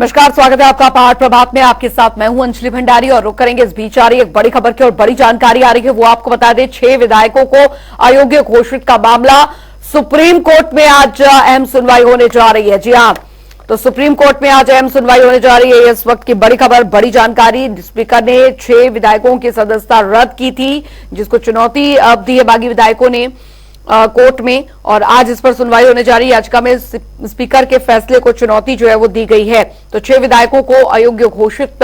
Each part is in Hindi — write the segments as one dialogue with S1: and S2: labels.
S1: नमस्कार, स्वागत है आपका पहाड़ प्रभात में। आपके साथ मैं हूं अंजलि भंडारी और रुक करेंगे इस बीच आ रही एक बड़ी खबर की और बड़ी जानकारी आ रही है, वो आपको बता दें। 6 विधायकों को अयोग्य घोषित का मामला सुप्रीम कोर्ट में आज अहम सुनवाई होने जा रही है। जी हां, तो सुप्रीम कोर्ट में आज अहम सुनवाई होने जा रही है। इस वक्त की बड़ी खबर, बड़ी जानकारी। स्पीकर ने 6 विधायकों की सदस्यता रद्द की थी, जिसको चुनौती अब दी है बागी विधायकों ने कोर्ट में, और आज इस पर सुनवाई होने जा रही है। याचिका में स्पीकर के फैसले को चुनौती जो है वो दी गई है। तो 6 विधायकों को अयोग्य घोषित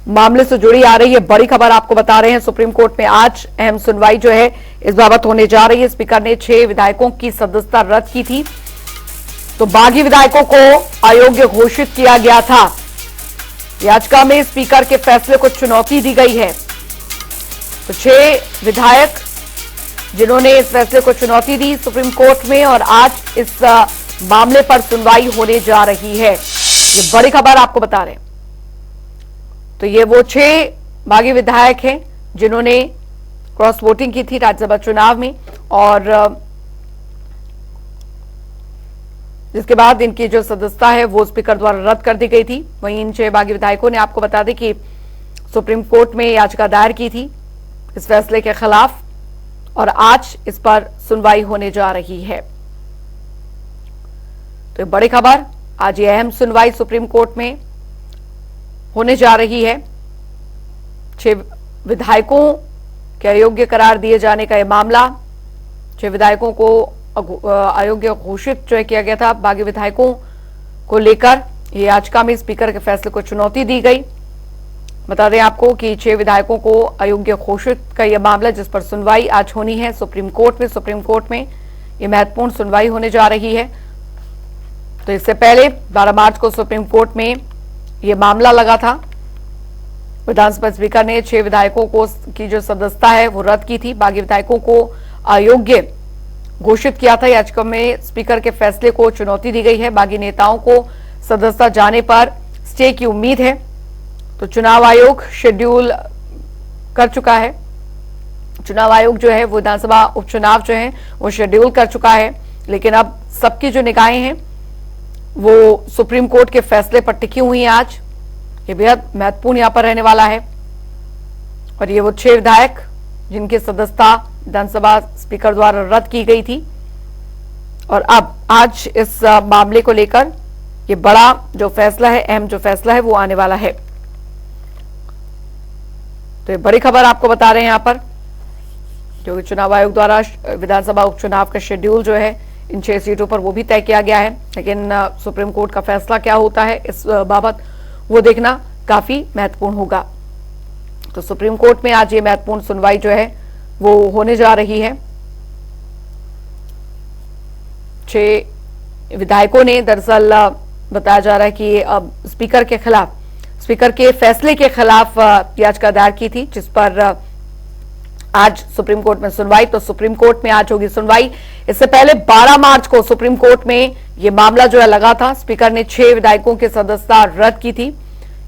S1: मामले से जुड़ी आ रही है बड़ी खबर, आपको बता रहे हैं। सुप्रीम कोर्ट में आज अहम सुनवाई जो है इस बाबत होने जा रही है। स्पीकर ने 6 विधायकों की सदस्यता रद्द की थी, तो बागी विधायकों को अयोग्य घोषित किया गया था। याचिका में स्पीकर के फैसले को चुनौती दी गई है। तो 6 विधायक जिन्होंने इस फैसले को चुनौती दी सुप्रीम कोर्ट में, और आज इस मामले पर सुनवाई होने जा रही है। ये बड़ी खबर आपको बता रहे हैं। तो ये वो 6 बागी विधायक हैं जिन्होंने क्रॉस वोटिंग की थी राज्यसभा चुनाव में, और जिसके बाद इनकी जो सदस्यता है वो स्पीकर द्वारा रद्द कर दी गई थी। वहीं इन 6 बागी विधायकों ने, आपको बता दें कि सुप्रीम कोर्ट में याचिका दायर की थी इस फैसले के खिलाफ, और आज इस पर सुनवाई होने जा रही है। तो बड़ी खबर, आज ये अहम सुनवाई सुप्रीम कोर्ट में होने जा रही है। 6 विधायकों के अयोग्य करार दिए जाने का यह मामला, 6 विधायकों को अयोग्य घोषित जो किया गया था बागी विधायकों को लेकर, ये याचिका में स्पीकर के फैसले को चुनौती दी गई। बता दें आपको कि 6 विधायकों को अयोग्य घोषित का यह मामला, जिस पर सुनवाई आज होनी है सुप्रीम कोर्ट में। सुप्रीम कोर्ट में यह महत्वपूर्ण सुनवाई होने जा रही है। तो इससे पहले 12 मार्च को सुप्रीम कोर्ट में यह मामला लगा था। विधानसभा स्पीकर ने 6 विधायकों को की जो सदस्यता है वो रद्द की थी, बागी विधायकों को अयोग्य घोषित किया था। याचिका में स्पीकर के फैसले को चुनौती दी गई है। बागी नेताओं को सदस्यता जाने पर स्टे की उम्मीद है। तो चुनाव आयोग शेड्यूल कर चुका है। चुनाव आयोग जो है वो विधानसभा उपचुनाव जो है वो शेड्यूल कर चुका है, लेकिन अब सबकी जो निगाहें हैं वो सुप्रीम कोर्ट के फैसले पर टिकी हुई हैं। आज ये बेहद महत्वपूर्ण यहां पर रहने वाला है। और ये वो 6 विधायक जिनकी सदस्यता विधानसभा स्पीकर द्वारा रद्द की गई थी, और अब आज इस मामले को लेकर ये बड़ा जो फैसला है, अहम जो फैसला है वो आने वाला है। तो ये बड़ी खबर आपको बता रहे हैं यहां पर, जो कि चुनाव आयोग द्वारा विधानसभा उपचुनाव का शेड्यूल जो है इन 6 सीटों पर वो भी तय किया गया है। लेकिन सुप्रीम कोर्ट का फैसला क्या होता है इस बाबत, वो देखना काफी महत्वपूर्ण होगा। तो सुप्रीम कोर्ट में आज ये महत्वपूर्ण सुनवाई जो है वो होने जा रही है। 6 विधायकों ने, दरअसल बताया जा रहा है कि अब स्पीकर के फैसले के खिलाफ याचिका दायर की थी, जिस पर आज सुप्रीम कोर्ट में सुनवाई। तो सुप्रीम कोर्ट में आज होगी सुनवाई। इससे पहले 12 मार्च को सुप्रीम कोर्ट में यह मामला जो है लगा था। स्पीकर ने 6 विधायकों की सदस्यता रद्द की थी।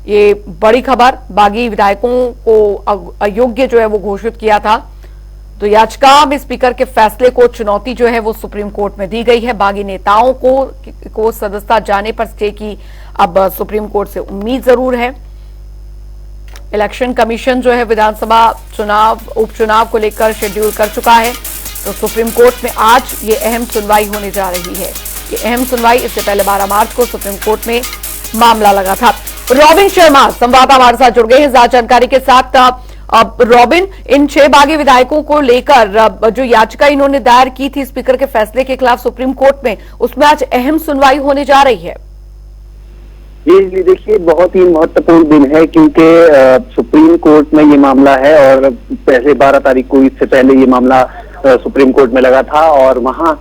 S1: ये बड़ी खबर, बागी विधायकों को अयोग्य जो है वो घोषित किया था। तो याचिका में स्पीकर के फैसले को चुनौती जो है वो सुप्रीम कोर्ट में दी गई है। बागी नेताओं को सदस्यता जाने पर स्टे की अब सुप्रीम कोर्ट से उम्मीद जरूर है। इलेक्शन कमीशन जो है विधानसभा उपचुनाव को लेकर शेड्यूल कर चुका है। तो सुप्रीम कोर्ट में आज ये अहम सुनवाई होने जा रही है। ये अहम सुनवाई, इससे पहले 12 मार्च को सुप्रीम कोर्ट में मामला लगा था। रॉबिन शर्मा संवाददाता हमारे साथ जुड़ गए हैं ज्यादा जानकारी के साथ। अब रॉबिन, इन 6 बागी विधायकों को लेकर जो याचिका इन्होंने दायर की थी स्पीकर के फैसले के खिलाफ सुप्रीम कोर्ट में, उसमें आज अहम सुनवाई होने जा रही है।
S2: ये देखिए, बहुत ही महत्वपूर्ण दिन है, क्योंकि सुप्रीम कोर्ट में ये मामला है, और पहले 12 तारीख को इससे पहले ये मामला सुप्रीम कोर्ट में लगा था, और वहां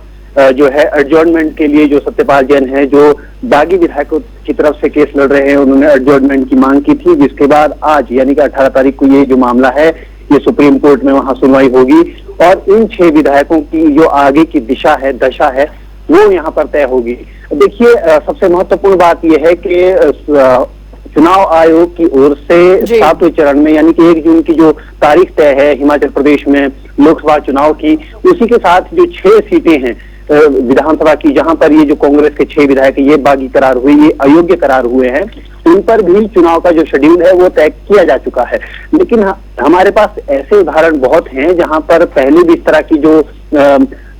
S2: जो है एडजॉर्नमेंट के लिए जो सत्यपाल जैन है, जो बागी विधायकों की तरफ से केस लड़ रहे हैं, उन्होंने एडजॉर्नमेंट की मांग की थी, जिसके बाद आज यानी कि 18 तारीख को ये जो मामला है ये सुप्रीम कोर्ट में वहां सुनवाई होगी, और इन 6 विधायकों की जो आगे की दशा है वो यहाँ पर तय होगी। देखिए, सबसे महत्वपूर्ण बात यह है कि चुनाव आयोग की ओर से 7वें चरण में, यानी कि 1 जून की जो तारीख तय है हिमाचल प्रदेश में लोकसभा चुनाव की, उसी के साथ जो 6 सीटें हैं विधानसभा की, जहां पर ये जो कांग्रेस के 6 विधायक ये बागी करार हुए, ये अयोग्य करार हुए हैं, इन पर भी चुनाव का जो शेड्यूल है वो तय किया जा चुका है। लेकिन हमारे पास ऐसे उदाहरण बहुत हैं जहां पर पहले भी इस तरह की जो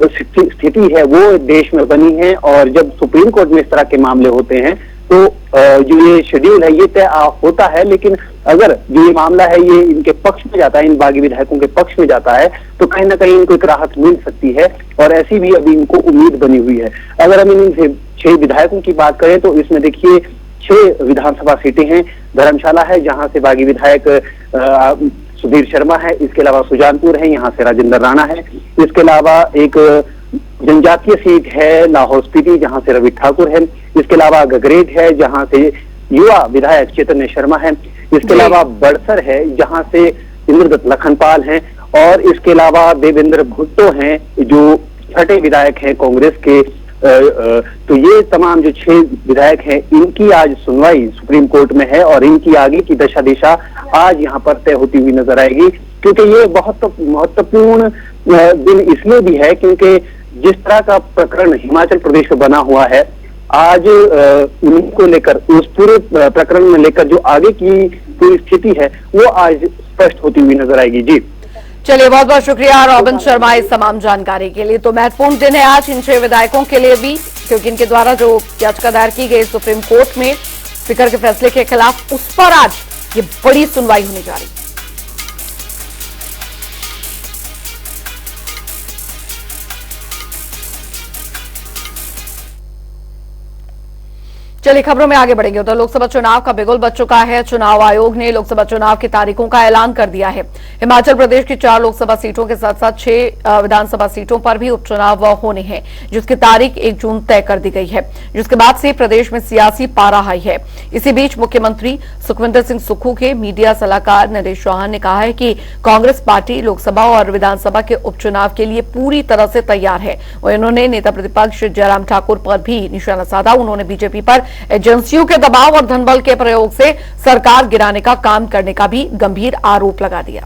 S2: स्थिति है वो देश में बनी है, और जब सुप्रीम कोर्ट में इस तरह के मामले होते हैं तो जो ये शेड्यूल है ये तय होता है, लेकिन अगर जो ये मामला है ये इनके पक्ष में जाता है, इन बागी विधायकों के पक्ष में जाता है, तो कहीं ना कहीं इनको एक राहत मिल सकती है, और ऐसी भी अभी इनको उम्मीद बनी हुई है। अगर हम इन 6 विधायकों की बात करें तो इसमें देखिए 6 विधानसभा सीटें हैं। धर्मशाला है जहां से बागी विधायक सुधीर शर्मा है, इसके अलावा सुजानपुर है, यहाँ से राजेंद्र राणा है, इसके अलावा एक जनजातीय सीट है लाहौल स्पीति जहां से रवि ठाकुर है, इसके अलावा गगरेट है जहां से युवा विधायक चैतन्य शर्मा है, इसके अलावा बड़सर है जहां से इंद्रदत्त लखनपाल हैं, और इसके अलावा देवेंद्र भुट्टो हैं जो छठे विधायक हैं कांग्रेस के। तो ये तमाम जो 6 विधायक हैं इनकी आज सुनवाई सुप्रीम कोर्ट में है, और इनकी आगे की दशा दिशा आज यहाँ पर तय होती हुई नजर आएगी, क्योंकि ये बहुत महत्वपूर्ण दिन इसलिए भी है क्योंकि जिस तरह का प्रकरण हिमाचल प्रदेश में बना हुआ है, आज उनको लेकर उस पूरे प्रकरण में लेकर जो आगे की पूरी स्थिति है वो आज स्पष्ट होती हुई नजर आएगी। जी
S1: चलिए, बहुत बहुत शुक्रिया रॉबिन शर्मा इस तमाम जानकारी के लिए। तो महत्वपूर्ण दिन है आज इन 6 विधायकों के लिए भी, क्योंकि इनके द्वारा जो याचिका दायर की गई सुप्रीम कोर्ट में स्पीकर के फैसले के खिलाफ, उस पर आज ये बड़ी सुनवाई होने जा रही है। चलिए खबरों में आगे बढ़ेंगे। तो लोकसभा चुनाव का बिगुल बज चुका है। चुनाव आयोग ने लोकसभा चुनाव की तारीखों का ऐलान कर दिया है। हिमाचल प्रदेश की 4 लोकसभा सीटों के साथ साथ 6 विधानसभा सीटों पर भी उपचुनाव होने हैं, जिसकी तारीख 1 जून तय कर दी गई है, जिसके बाद से प्रदेश में सियासी पारा हाई है। इसी बीच मुख्यमंत्री सुखविंदर सिंह सुक्खू के मीडिया सलाहकार नरेश चौहान ने कहा है कि कांग्रेस पार्टी लोकसभा और विधानसभा के उपचुनाव के लिए पूरी तरह से तैयार है। और इन्होंने नेता प्रतिपक्ष जयराम ठाकुर पर भी निशाना साधा। उन्होंने बीजेपी पर एजेंसियों के दबाव और धनबल के प्रयोग से सरकार गिराने का काम करने का भी गंभीर आरोप लगा दिया।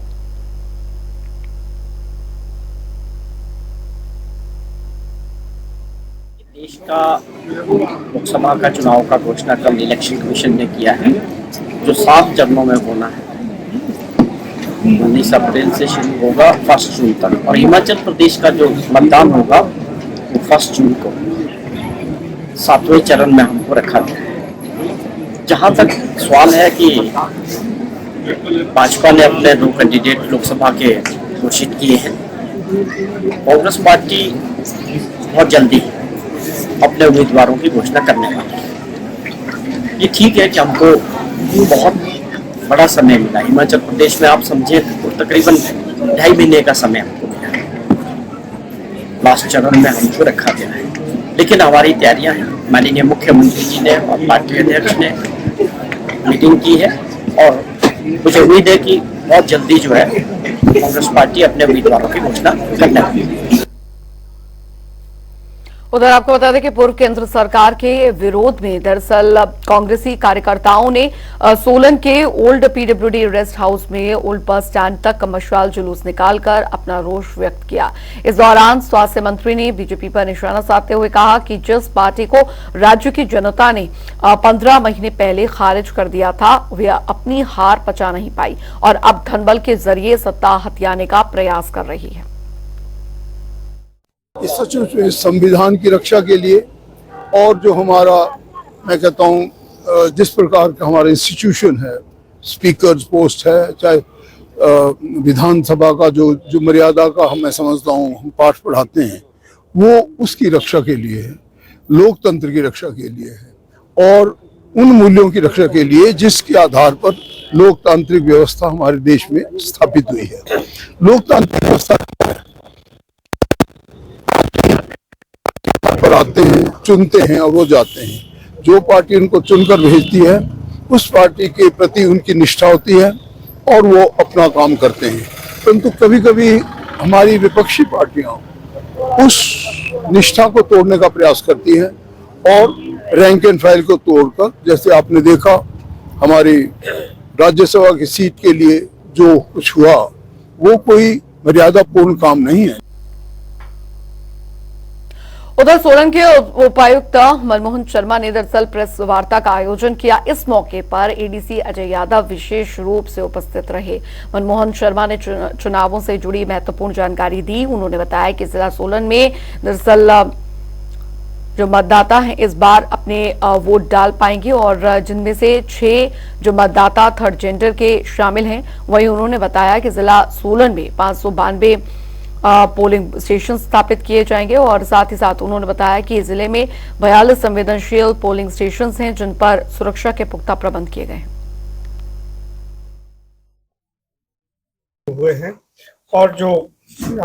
S3: देश का लोकसभा का चुनाव का घोषणा कल इलेक्शन कमीशन ने किया है, जो 7 चरणों में होना है। 19 अप्रैल से शुरू होगा 1 जून तक, और हिमाचल प्रदेश का जो मतदान होगा वो 1 जून को 7वें चरण में हमको रखा गया है। जहाँ तक सवाल है कि भाजपा ने अपने 2 कैंडिडेट लोकसभा के घोषित किए हैं, कांग्रेस पार्टी बहुत जल्दी अपने उम्मीदवारों की घोषणा करने वाली है। ये ठीक है कि हमको बहुत बड़ा समय मिला। हिमाचल प्रदेश में आप समझे तो तकरीबन 2.5 महीने का समय हमको मिला है। लास्ट चरण में हमको रखा गया है, लेकिन हमारी तैयारियां हैं। माननीय मुख्यमंत्री जी ने और पार्टी अध्यक्ष ने मीटिंग की है, और मुझे उम्मीद है कि बहुत जल्दी जो है कांग्रेस पार्टी अपने उम्मीदवारों की घोषणा करने वाली है।
S1: उधर आपको बता दें कि पूर्व केंद्र सरकार के विरोध में दरअसल कांग्रेसी कार्यकर्ताओं ने सोलन के ओल्ड पीडब्ल्यूडी रेस्ट हाउस में ओल्ड बस स्टैंड तक मशाल जुलूस निकालकर अपना रोष व्यक्त किया। इस दौरान स्वास्थ्य मंत्री ने बीजेपी पर निशाना साधते हुए कहा कि जिस पार्टी को राज्य की जनता ने 15 महीने पहले खारिज कर दिया था, वे अपनी हार पचा नहीं पाई और अब धनबल के जरिए सत्ता हथियाने का प्रयास कर रही है।
S4: इस संविधान की रक्षा के लिए, और जो हमारा, मैं कहता हूँ, जिस प्रकार का हमारा इंस्टीट्यूशन है, स्पीकर पोस्ट है, चाहे विधानसभा का जो मर्यादा का मैं समझता हूँ हम पाठ पढ़ाते हैं, वो उसकी रक्षा के लिए है, लोकतंत्र की रक्षा के लिए है, और उन मूल्यों की रक्षा के लिए जिसके आधार पर लोकतांत्रिक व्यवस्था हमारे देश में स्थापित हुई है। लोकतांत्रिक व्यवस्था पर आते हैं, चुनते हैं और वो जाते हैं। जो पार्टी उनको चुनकर भेजती है उस पार्टी के प्रति उनकी निष्ठा होती है और वो अपना काम करते हैं। परंतु कभी कभी हमारी विपक्षी पार्टियां उस निष्ठा को तोड़ने का प्रयास करती हैं और रैंक एंड फाइल को तोड़कर, जैसे आपने देखा हमारी राज्यसभा की सीट के लिए जो कुछ हुआ वो कोई मर्यादापूर्ण काम नहीं है।
S1: उधर सोलन के उपायुक्त मनमोहन शर्मा ने दरअसल प्रेस वार्ता का आयोजन किया। इस मौके पर एडीसी अजय यादव विशेष रूप से उपस्थित रहे। मनमोहन शर्मा ने चुनावों से जुड़ी महत्वपूर्ण जानकारी दी। उन्होंने बताया कि जिला सोलन में दरअसल जो मतदाता हैं इस बार अपने वोट डाल पाएंगे और जिनमें से 6 जो मतदाता थर्ड जेंडर के शामिल हैं। वहीं उन्होंने बताया कि जिला सोलन में 592 पोलिंग स्टेशन स्थापित किए जाएंगे और साथ ही साथ उन्होंने बताया कि जिले में 42 संवेदनशील पोलिंग स्टेशन हैं जिन पर सुरक्षा के पुख्ता प्रबंध किए गए
S5: हुए हैं। और जो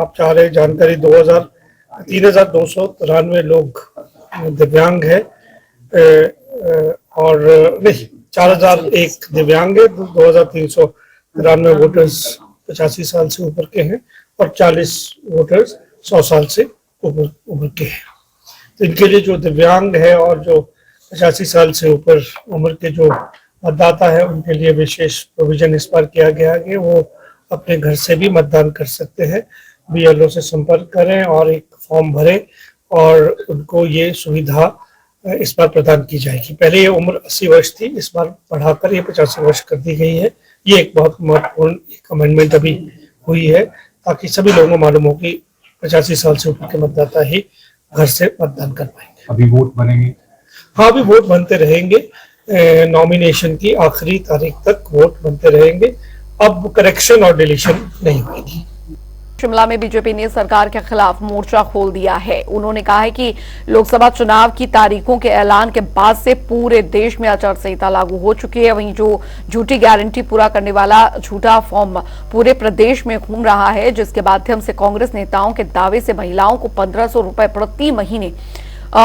S5: आप चाह रहे जानकारी 3293 लोग दिव्यांग है और नहीं 4001 दिव्यांग है, 2393 वोटर्स 85 साल से ऊपर के हैं और 40 वोटर्स 100 साल से ऊपर के हैं। तो इनके लिए जो दिव्यांग है और जो 85 साल से ऊपर उम्र के जो मतदाता है उनके लिए विशेष प्रोविजन इस बार किया गया है कि वो अपने घर से भी मतदान कर सकते हैं। बीएलओ से संपर्क करें और एक फॉर्म भरें और उनको ये सुविधा इस बार प्रदान की जाएगी। पहले ये उम्र 80 वर्ष थी, इस बार बढ़ाकर ये 85 वर्ष कर दी गई है। ये एक बहुत महत्वपूर्ण एक अमेंडमेंट अभी हुई है ताकि सभी लोगों को मालूम हो कि 85 साल से ऊपर के मतदाता ही घर से मतदान कर पाएंगे।
S6: अभी वोट बनेंगे?
S5: हाँ, अभी वोट बनते रहेंगे। नॉमिनेशन की आखिरी तारीख तक वोट बनते रहेंगे। अब करेक्शन और डिलीशन नहीं होगी।
S1: शिमला में बीजेपी ने सरकार के खिलाफ मोर्चा खोल दिया है। उन्होंने कहा है कि लोकसभा चुनाव की तारीखों के ऐलान के बाद से पूरे देश में आचार संहिता लागू हो चुकी है। वहीं जो झूठी गारंटी पूरा करने वाला झूठा फॉर्म पूरे प्रदेश में घूम रहा है, जिसके माध्यम से कांग्रेस नेताओं के दावे से महिलाओं को 1500 रुपए प्रति महीने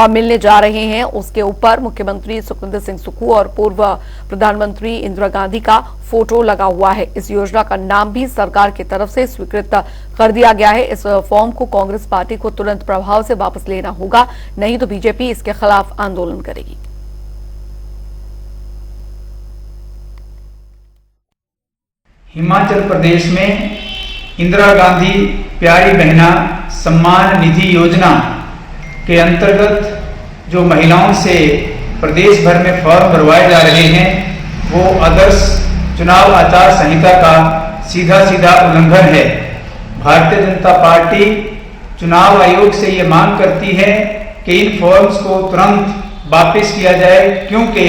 S1: मिलने जा रहे हैं, उसके ऊपर मुख्यमंत्री सुखविंदर सिंह सुक्खू और पूर्व प्रधानमंत्री इंदिरा गांधी का फोटो लगा हुआ है। इस योजना का नाम भी सरकार की तरफ से स्वीकृत कर दिया गया है। इस फॉर्म को कांग्रेस पार्टी को तुरंत प्रभाव से वापस लेना होगा, नहीं तो बीजेपी इसके खिलाफ आंदोलन करेगी।
S7: हिमाचल प्रदेश में इंदिरा गांधी प्यारी बहना सम्मान निधि योजना के अंतर्गत जो महिलाओं से प्रदेश भर में फॉर्म भरवाए जा रहे हैं वो आदर्श चुनाव आचार संहिता का सीधा उल्लंघन है। भारतीय जनता पार्टी चुनाव आयोग से ये मांग करती है कि इन फॉर्म्स को तुरंत वापस किया जाए, क्योंकि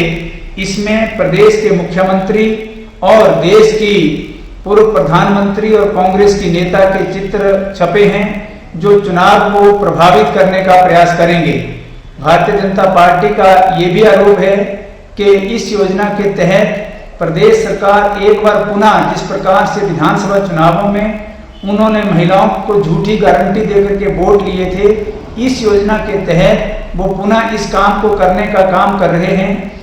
S7: इसमें प्रदेश के मुख्यमंत्री और देश की पूर्व प्रधानमंत्री और कांग्रेस की नेता के चित्र छपे हैं जो चुनाव को प्रभावित करने का प्रयास करेंगे। भारतीय जनता पार्टी का ये भी आरोप है कि इस योजना के तहत प्रदेश सरकार एक बार पुनः जिस प्रकार से विधानसभा चुनावों में उन्होंने महिलाओं को झूठी गारंटी देकर के वोट लिए थे, इस योजना के तहत वो पुनः इस काम को करने का काम कर रहे हैं।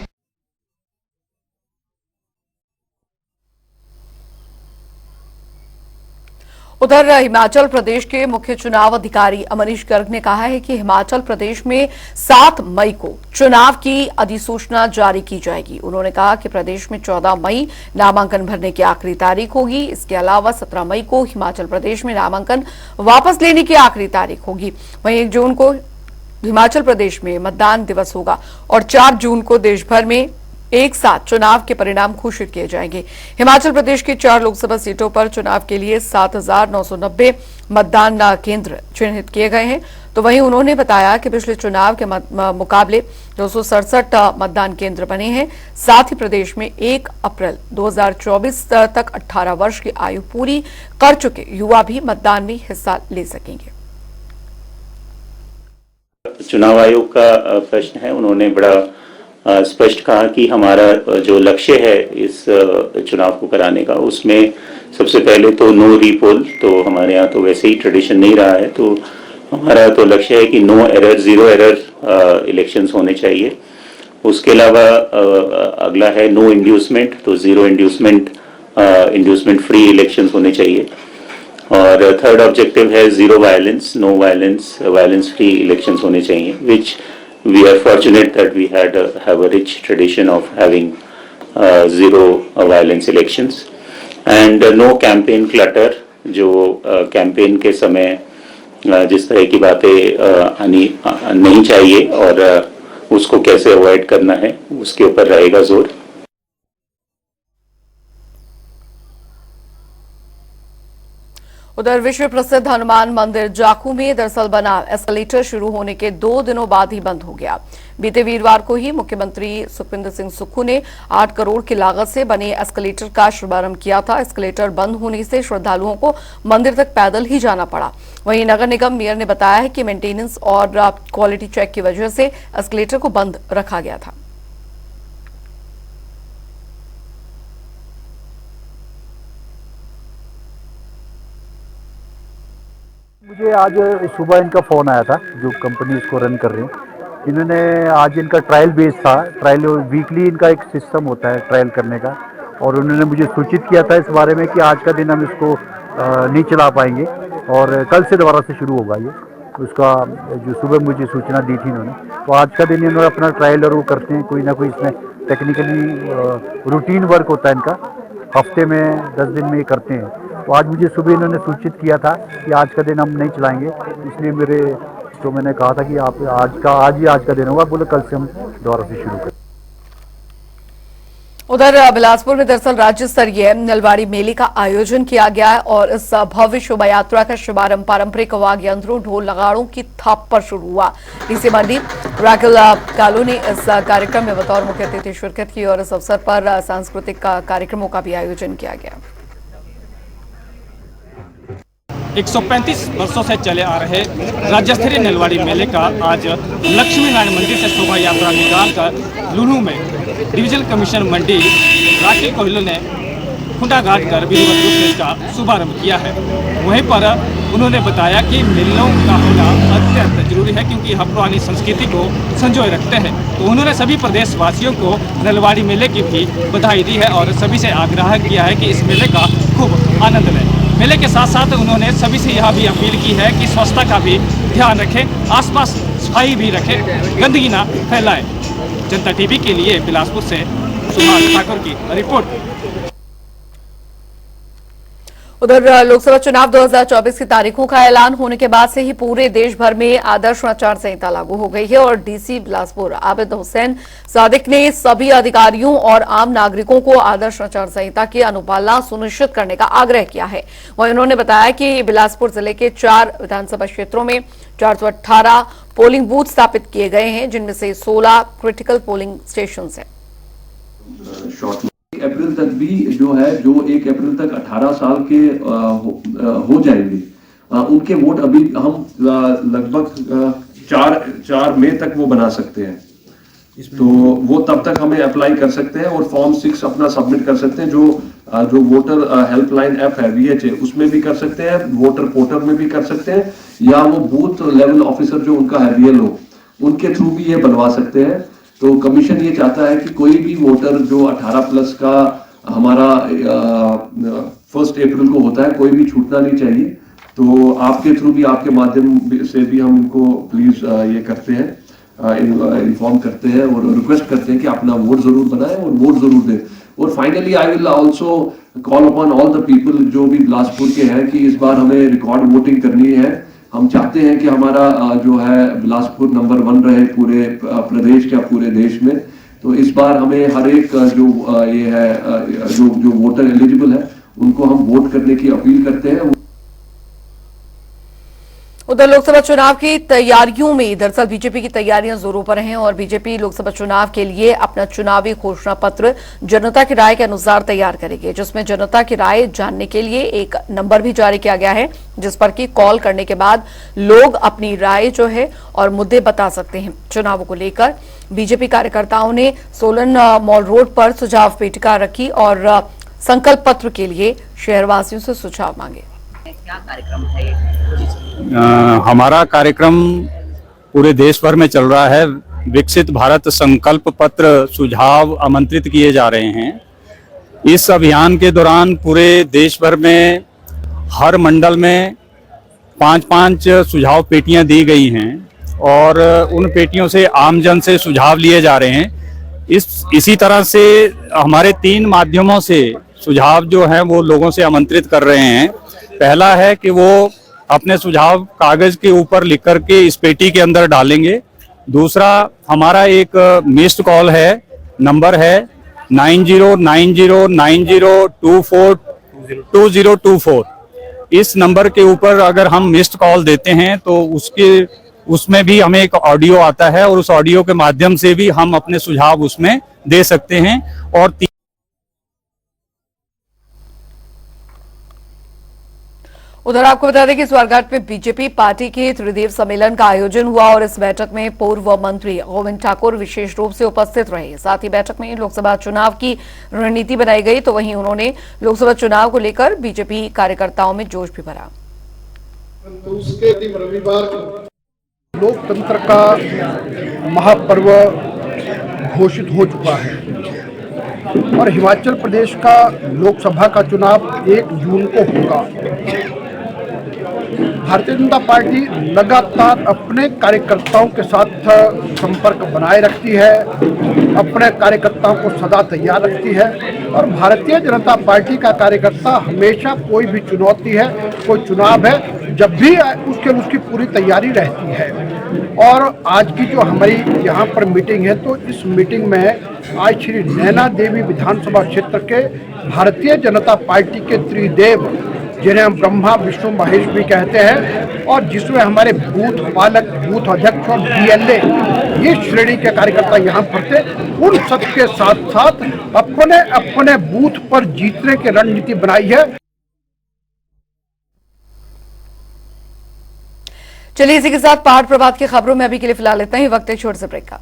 S1: उधर हिमाचल प्रदेश के मुख्य चुनाव अधिकारी अमरीश गर्ग ने कहा है कि हिमाचल प्रदेश में 7 मई को चुनाव की अधिसूचना जारी की जाएगी। उन्होंने कहा कि प्रदेश में 14 मई नामांकन भरने की आखिरी तारीख होगी। इसके अलावा 17 मई को हिमाचल प्रदेश में नामांकन वापस लेने की आखिरी तारीख होगी। वहीं 1 जून को हिमाचल प्रदेश में मतदान दिवस होगा और 4 जून को देश भर में एक साथ चुनाव के परिणाम घोषित किए जाएंगे। हिमाचल प्रदेश की 4 लोकसभा सीटों पर चुनाव के लिए 7,990 मतदान केंद्र चिन्हित किए गए हैं। तो वहीं उन्होंने बताया कि पिछले चुनाव के मुकाबले 267 मतदान केंद्र बने हैं। साथ ही प्रदेश में 1 अप्रैल 2024 तक 18 वर्ष की आयु पूरी कर चुके युवा भी मतदान में हिस्सा ले सकेंगे।
S8: चुनाव आयोग का प्रश्न है, उन्होंने बड़ा स्पष्ट कहा कि हमारा जो लक्ष्य है इस चुनाव को कराने का, उसमें सबसे पहले तो नो रीपोल, तो हमारे यहाँ तो वैसे ही ट्रेडिशन नहीं रहा है, तो हमारा तो लक्ष्य है कि नो एरर, 0 एरर इलेक्शंस होने चाहिए। उसके अलावा अगला है नो इंड्यूसमेंट, तो 0 इंड्यूसमेंट फ्री इलेक्शंस होने चाहिए। और थर्ड ऑब्जेक्टिव है 0 violence, no violence free elections होने चाहिए, विच we are fortunate that we have a rich tradition of having 0 violence elections and no campaign clutter, जो campaign के समय जिस तरह की बातें आनी नहीं चाहिए और उसको कैसे अवॉइड करना है उसके ऊपर रहेगा जोर।
S1: उधर विश्व प्रसिद्ध हनुमान मंदिर जाखू में दरअसल बना एस्केलेटर शुरू होने के 2 दिनों बाद ही बंद हो गया। बीते वीरवार को ही मुख्यमंत्री सुखविंदर सिंह सुक्खू ने 8 करोड़ की लागत से बने एस्केलेटर का शुभारंभ किया था। एस्केलेटर बंद होने से श्रद्धालुओं को मंदिर तक पैदल ही जाना पड़ा। वहीं नगर निगम मेयर ने बताया है कि मेंटेनेंस और क्वालिटी चेक की वजह से एस्केलेटर को बंद रखा गया था।
S6: मुझे आज सुबह इनका फ़ोन आया था, जो कंपनी इसको रन कर रही है। इन्होंने आज इनका ट्रायल बेस था, ट्रायल वीकली इनका एक सिस्टम होता है ट्रायल करने का, और उन्होंने मुझे सूचित किया था इस बारे में कि आज का दिन हम इसको नहीं चला पाएंगे और कल से दोबारा से शुरू होगा ये। उसका जो सुबह मुझे सूचना दी थी इन्होंने, तो आज का दिन इन्होंने अपना ट्रायल और वो करते हैं। कोई ना कोई इसमें टेक्निकली रूटीन वर्क होता है इनका, हफ्ते में 10 दिन में ये करते हैं। तो आज मुझे सुबह इन्होंने सूचित किया था कि आज का दिन हम नहीं चलाएंगे, इसलिए मैंने कहा था कि आप आज का दिन होगा। बोले कल से हम दोबारा से शुरू करें।
S1: उधर बिलासपुर में दरअसल राज्य स्तरीय नलवाड़ी मेले का आयोजन किया गया है और इस भव्य शोभा यात्रा का शुभारंभ पारंपरिक वाद्य यंत्रों, ढोल, नगाड़ों की थाप पर शुरू हुआ। डीसी मंडी राकेल कालू ने इस कार्यक्रम में बतौर मुख्य अतिथि शिरकत की और इस अवसर पर सांस्कृतिक कार्यक्रमों का भी आयोजन किया गया।
S9: 135 वर्षों से चले आ रहे राज्य स्तरीय नलवाड़ी मेले का आज लक्ष्मी नारायण मंदिर से शोभा यात्रा निकालकर लुलू में डिवीजन कमिश्नर मंडी राकेश कोहली ने खुंटा गाड़ कर विधिवत रूप से इसका शुभारंभ किया है। वहीं पर उन्होंने बताया कि मेलों का होना अत्यंत जरूरी है क्योंकि हम पुरानी संस्कृति को संजोए रखते हैं। तो उन्होंने सभी प्रदेशवासियों को नलवाड़ी मेले की भी बधाई दी है और सभी से आग्रह किया है कि इस मेले का खूब आनंद लें। मेले के साथ साथ उन्होंने सभी से यह भी अपील की है कि स्वच्छता का भी ध्यान रखें, आसपास सफाई भी रखें, गंदगी ना फैलाएं। जनता टीवी के लिए बिलासपुर से सुभाष ठाकुर की रिपोर्ट।
S1: उधर लोकसभा चुनाव 2024 की तारीखों का ऐलान होने के बाद से ही पूरे देश भर में आदर्श आचार संहिता लागू हो गई है और डीसी बिलासपुर आबिद हुसैन सादिक ने सभी अधिकारियों और आम नागरिकों को आदर्श आचार संहिता की अनुपालना सुनिश्चित करने का आग्रह किया है। वहीं उन्होंने बताया कि बिलासपुर जिले के 4 विधानसभा क्षेत्रों में 418 पोलिंग बूथ स्थापित किए गए हैं, जिनमें से 16 क्रिटिकल पोलिंग स्टेशन हैं।
S10: अप्रैल तक भी जो 1 अप्रैल तक 18 साल के हो जाएंगे, उनके वोट अभी हम लगभग 4 मई तक वो बना सकते हैं। तो वो तब तक हमें अप्लाई कर सकते हैं और फॉर्म 6 अपना सबमिट कर सकते हैं। जो वोटर हेल्पलाइन ऐप है VHA, उसमें भी कर सकते हैं, वोटर पोर्टल में भी कर सकते हैं, या वो बूथ लेवल ऑफिसर जो उनका है BLO, उनके थ्रू भी ये बनवा सकते हैं। तो कमीशन ये चाहता है कि कोई भी वोटर जो 18+ का हमारा 1 अप्रैल को होता है, कोई भी छूटना नहीं चाहिए। तो आपके थ्रू भी, आपके माध्यम से भी हम इनको प्लीज ये करते हैं, इन्फॉर्म करते हैं और रिक्वेस्ट करते हैं कि अपना वोट जरूर बनाएं और वोट जरूर दें। और finally I will also call upon all the people जो भी बिलासपुर के हैं कि इस बार हमें रिकॉर्ड वोटिंग करनी है। हम चाहते हैं कि हमारा जो है बिलासपुर नंबर 1 रहे पूरे प्रदेश या पूरे देश में। तो इस बार हमें हर एक जो ये है जो वोटर एलिजिबल है उनको हम वोट करने की अपील करते हैं।
S1: उधर लोकसभा चुनाव की तैयारियों में दरअसल बीजेपी की तैयारियां जोरों पर हैं और बीजेपी लोकसभा चुनाव के लिए अपना चुनावी घोषणा पत्र जनता की राय के अनुसार तैयार करेगी, जिसमें जनता की राय जानने के लिए एक नंबर भी जारी किया गया है, जिस पर कि कॉल करने के बाद लोग अपनी राय जो है और मुद्दे बता सकते हैं। चुनावों को लेकर बीजेपी कार्यकर्ताओं ने सोलन मॉल रोड पर सुझाव पेटिका रखी और संकल्प पत्र के लिए शहरवासियों से सुझाव मांगे।
S11: क्या कार्यक्रम है?
S12: हमारा कार्यक्रम पूरे देश भर में चल रहा है। विकसित भारत संकल्प पत्र सुझाव आमंत्रित किए जा रहे हैं। इस अभियान के दौरान पूरे देश भर में हर मंडल में 5-5 सुझाव पेटियां दी गई हैं और उन पेटियों से आमजन से सुझाव लिए जा रहे हैं। इसी तरह से हमारे 3 माध्यमों से सुझाव जो हैं वो लोगों से आमंत्रित कर रहे हैं। पहला है कि वो अपने सुझाव कागज के ऊपर लिख करके इस पेटी के अंदर डालेंगे। दूसरा, हमारा एक मिस्ड कॉल है, नंबर है 909090242024। इस नंबर के ऊपर अगर हम मिस्ड कॉल देते हैं तो उसमें भी हमें एक ऑडियो आता है और उस ऑडियो के माध्यम से भी हम अपने सुझाव उसमें दे सकते हैं। और
S1: उधर आपको बता दें कि स्वारघाट में बीजेपी पार्टी के त्रिदेव सम्मेलन का आयोजन हुआ और इस बैठक में पूर्व मंत्री गोविंद ठाकुर विशेष रूप से उपस्थित रहे। साथ ही बैठक में लोकसभा चुनाव की रणनीति बनाई गई, तो वहीं उन्होंने लोकसभा चुनाव को लेकर बीजेपी कार्यकर्ताओं में जोश भी भरा।
S13: तो उसके दिन रविवार लोकतंत्र का महापर्व घोषित हो चुका है और हिमाचल प्रदेश का लोकसभा का चुनाव 1 जून को होगा। भारतीय जनता पार्टी लगातार अपने कार्यकर्ताओं के साथ संपर्क बनाए रखती है, अपने कार्यकर्ताओं को सदा तैयार रखती है और भारतीय जनता पार्टी का कार्यकर्ता हमेशा कोई भी चुनौती है, कोई चुनाव है, जब भी उसकी पूरी तैयारी रहती है। और आज की जो हमारी यहाँ पर मीटिंग है, तो इस मीटिंग में आज श्री नैना देवी विधानसभा क्षेत्र के भारतीय जनता पार्टी के त्रिदेव, जिन्हें हम ब्रह्मा विष्णु महेश भी कहते हैं, और जिसमें हमारे बूथ पालक, बूथ अध्यक्ष और बीएलए, ये श्रेणी के कार्यकर्ता यहाँ पर थे। उन सबके साथ साथ अपने अपने बूथ पर जीतने की रणनीति बनाई है।
S1: चलिए इसी के साथ पहाड़ प्रभात की खबरों में अभी के लिए फिलहाल इतना ही। वक्त है छोटे से ब्रेक का।